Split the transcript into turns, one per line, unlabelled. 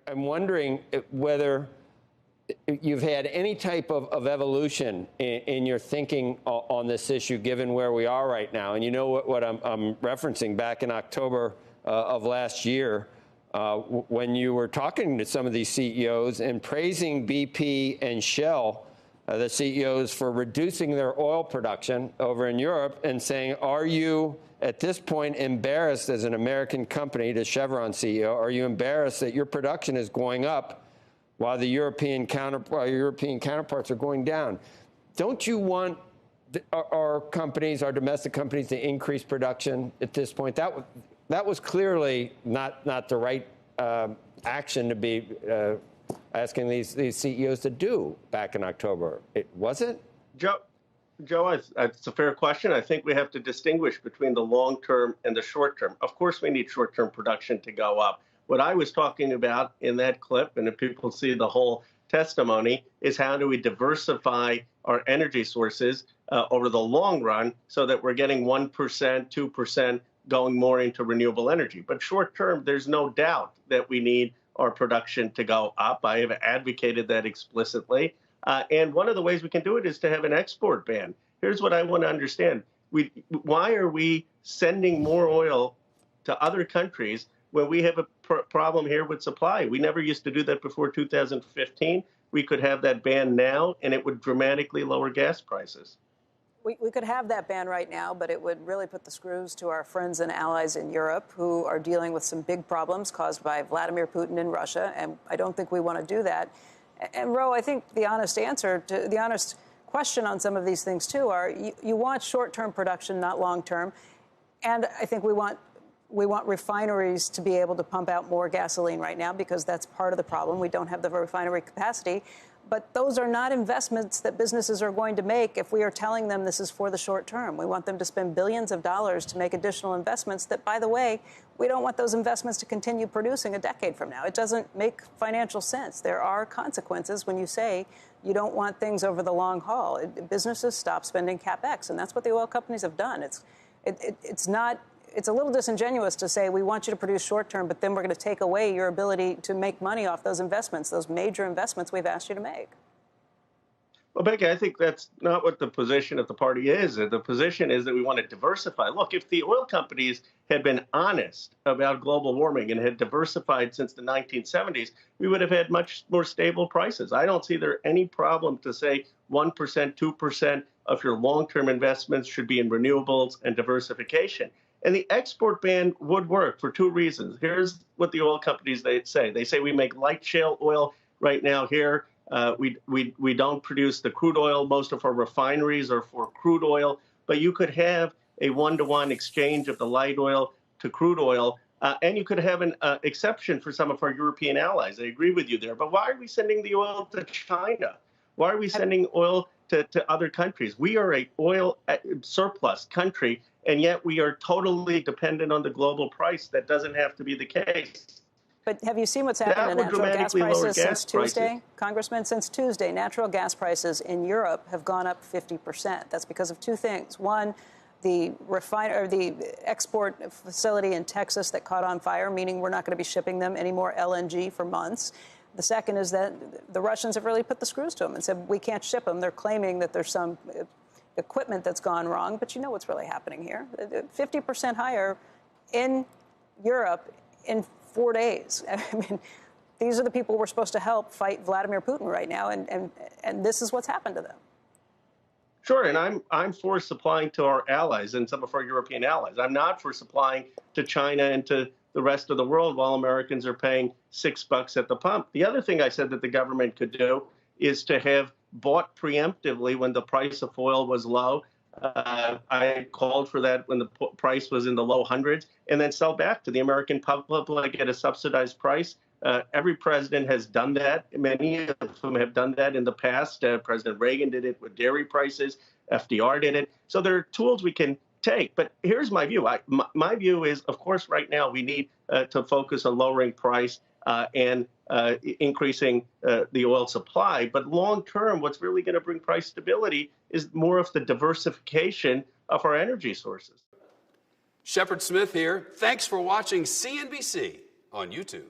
I'm wondering whether you've had any type of evolution in your thinking on this issue, given where we are right now. And you know what I'm referencing back in October of last year, when you were talking to some of these CEOs and praising BP and Shell, the CEOs, for reducing their oil production over in Europe, and saying, are you at this point embarrassed as an American company, to Chevron CEO, are you embarrassed that your production is going up while the European counterparts are going down? Don't you want our companies, our domestic companies, to increase production at this point? That was clearly not the right action to be asking these CEOs to do back in October. Was it?
Joe, it's a fair question. I think we have to distinguish between the long term and the short term. Of course, we need short term production to go up. What I was talking about in that clip, and if people see the whole testimony, is how do we diversify our energy sources over the long run so that we're getting 1%, 2% going more into renewable energy. But short term, there's no doubt that we need our production to go up. I have advocated that explicitly. And one of the ways we can do it is to have an export ban. Here's what I want to understand. Why are we sending more oil to other countries when we have a problem here with supply? We never used to do that before 2015. We could have that ban now, and it would dramatically lower gas prices.
We could have that ban right now, but it would really put the screws to our friends and allies in Europe, who are dealing with some big problems caused by Vladimir Putin in Russia, and I don't think we want to do that. And Ro, I think the honest answer to the honest question on some of these things too are you want short-term production, not long-term, and I think we want refineries to be able to pump out more gasoline right now, because that's part of the problem. We don't have the refinery capacity. But those are not investments that businesses are going to make if we are telling them this is for the short term. We want them to spend billions of dollars to make additional investments that, by the way, we don't want those investments to continue producing a decade from now. It doesn't make financial sense. There are consequences when you say you don't want things over the long haul. Businesses stop spending CapEx, and that's what the oil companies have done. It's a little disingenuous to say we want you to produce short term, but then we're going to take away your ability to make money off those investments, those major investments we've asked you to make.
Well, Becky, I think that's not what the position of the party is. The position is that we want to diversify. Look, if the oil companies had been honest about global warming and had diversified since the 1970s, we would have had much more stable prices. I don't see there any problem to say 1%, 2% of your long-term investments should be in renewables and diversification. And the export ban would work for two reasons. Here's what the oil companies say. They say we make light shale oil right now here. We don't produce the crude oil. Most of our refineries are for crude oil. But you could have a one-to-one exchange of the light oil to crude oil. And you could have an exception for some of our European allies. I agree with you there. But why are we sending the oil to China? Why are we sending oil to other countries? We are an oil surplus country, and yet we are totally dependent on the global price. That doesn't have to be the case.
But have you seen what's happened to natural gas prices since Tuesday, Congressman? Since Tuesday, natural gas prices in Europe have gone up 50%. That's because of two things. One, the export facility in Texas that caught on fire, meaning we're not going to be shipping them any more LNG for months. The second is that the Russians have really put the screws to them and said, we can't ship them. They're claiming that there's some equipment that's gone wrong, but you know what's really happening here. 50% higher in Europe in 4 days. I mean, these are the people we're supposed to help fight Vladimir Putin right now, and this is what's happened to them.
Sure, and I'm for supplying to our allies and some of our European allies. I'm not for supplying to China and to the rest of the world while Americans are paying $6 at the pump. The other thing I said that the government could do is to have bought preemptively when the price of oil was low. I called for that when the price was in the low hundreds, and then sell back to the American public at a subsidized price. Every president has done that. Many of them have done that in the past. President Reagan did it with dairy prices. FDR did it. So there are tools we can take. But here's my view. My view is, of course, right now we need to focus on lowering price and increasing the oil supply. But long term, what's really going to bring price stability is more of the diversification of our energy sources.
Shepard Smith here. Thanks for watching CNBC on YouTube.